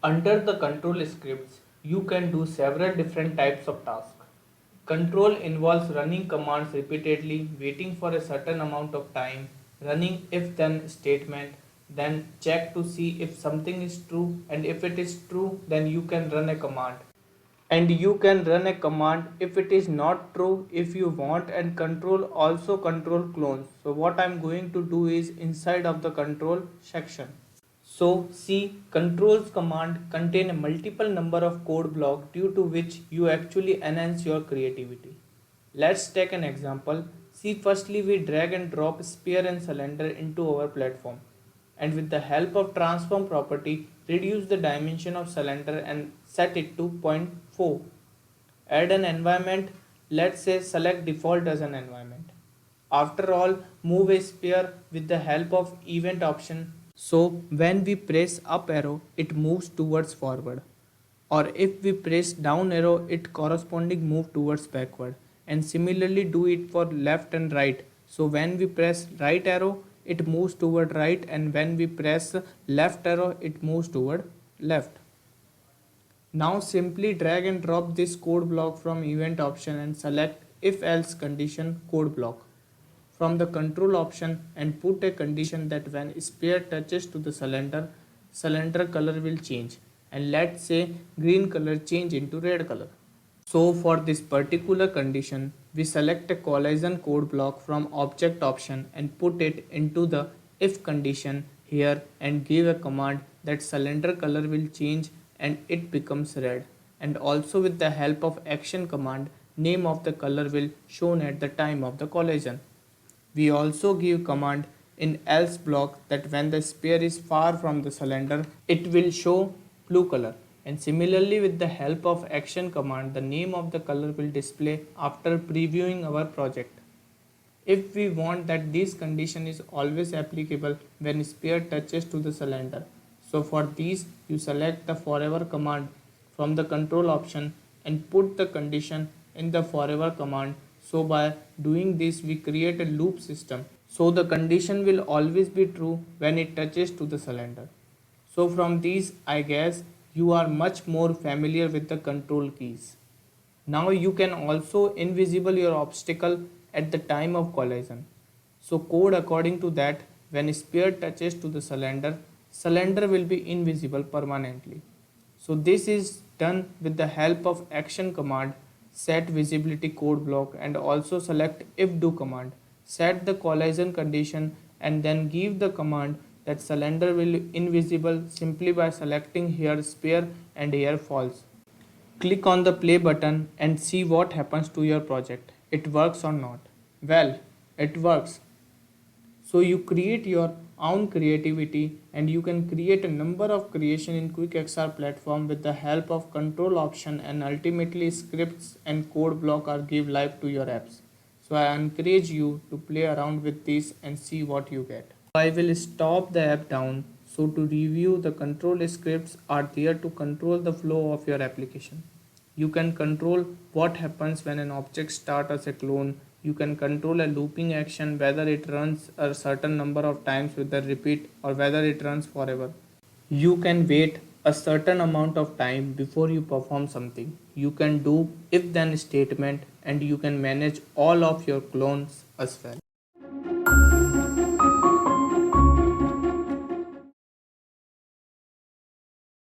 Under the control scripts, you can do several different types of tasks. Control involves running commands repeatedly, waiting for a certain amount of time, running if then statement, then check to see if something is true, and if it is true, then you can run a command. And you can run a command if it is not true if you want, and control also control clones. So what I'm going to do is inside of the control section. So see, controls command contain a multiple number of code blocks due to which you actually enhance your creativity. Let's take an example. See, firstly we drag and drop sphere and cylinder into our platform, and with the help of transform property reduce the dimension of cylinder and set it to 0.4. Add an environment, let's say select default as an environment. After all, move a sphere with the help of event option. So when we press up arrow, it moves towards forward. Or if we press down arrow, it corresponding move towards backward. And similarly do it for left and right. So when we press right arrow, it moves toward right, and when we press left arrow, it moves toward left. Now simply drag and drop this code block from event option and select if else condition code block from the control option, and put a condition that when sphere touches to the cylinder, cylinder color will change, and let's say green color change into red color. So for this particular condition, we select a collision code block from object option and put it into the if condition here, and give a command that cylinder color will change and it becomes red, and also with the help of action command name of the color will shown at the time of the collision. We also give command in else block that when the sphere is far from the cylinder, it will show blue color. And similarly with the help of action command, the name of the color will display after previewing our project. If we want that this condition is always applicable when sphere touches to the cylinder, so for these you select the forever command from the control option and put the condition in the forever command. So by doing this we create a loop system. So the condition will always be true when it touches to the cylinder. So from these I guess you are much more familiar with the control keys. Now you can also invisible your obstacle at the time of collision. So code according to that when sphere touches to the cylinder, cylinder will be invisible permanently. So this is done with the help of action command set visibility code block, and also select if do command, set the collision condition, and then give the command that cylinder will invisible simply by selecting here sphere and here false. Click on the play button and see what happens to your project. It works or not? Well, it works. So you create your own creativity, and you can create a number of creation in QuickXR platform with the help of control option, and ultimately scripts and code block are give life to your apps. So I encourage you to play around with this and see what you get. I will stop the app down. So to review, the control scripts are there to control the flow of your application. You can control what happens when an object starts as a clone. You can control a looping action, whether it runs a certain number of times with the repeat or whether it runs forever. You can wait a certain amount of time before you perform something. You can do if then statement, and you can manage all of your clones as well.